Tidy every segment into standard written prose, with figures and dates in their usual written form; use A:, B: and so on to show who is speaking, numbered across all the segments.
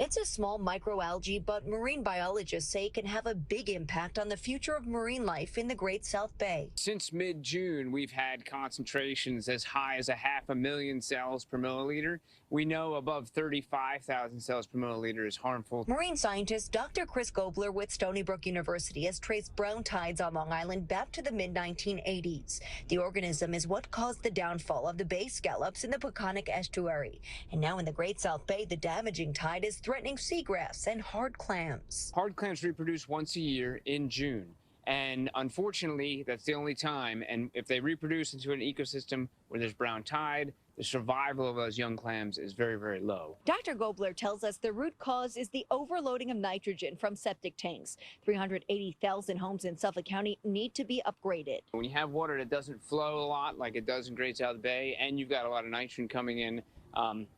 A: It's a small microalgae, but marine biologists say it can have a big impact on the future of marine life in the Great South Bay.
B: Since mid-June, we've had concentrations as high as 500,000 cells per milliliter. We know above 35,000 cells per milliliter is harmful.
A: Marine scientist Dr. Chris Gobler with Stony Brook University has traced brown tides on Long Island back to the mid-1980s. The organism is what caused the downfall of the bay scallops in the Peconic estuary. And now in the Great South Bay, the damaging tide is threatening seagrass and hard clams.
B: Hard clams reproduce once a year in June. And unfortunately, that's the only time. And if they reproduce into an ecosystem where there's brown tide, the survival of those young clams is very, very low.
C: Dr. Gobler tells us the root cause is the overloading of nitrogen from septic tanks. 380,000 homes in Suffolk County need to be upgraded.
B: When you have water that doesn't flow a lot like it does in Great South Bay, and you've got a lot of nitrogen coming in,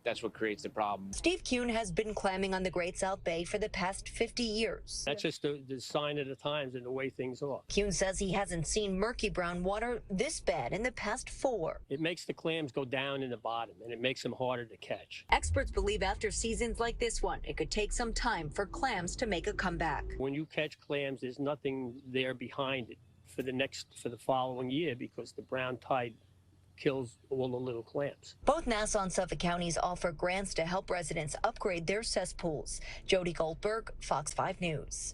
B: that's what creates the problem.
A: Steve Kuhn has been clamming on the Great South Bay for the past 50 years.
D: That's just the sign of the times and the way things are.
A: Kuhn says he hasn't seen murky brown water this bad in the past 4.
D: It makes the clams go down in the bottom, and it makes them harder to catch.
A: Experts believe after seasons like this one, it could take some time for clams to make a comeback.
D: When you catch clams, there's nothing there behind it for the following year because the brown tide kills all the little clams.
A: Both Nassau and Suffolk counties offer grants to help residents upgrade their cesspools. Jody Goldberg, Fox 5 News.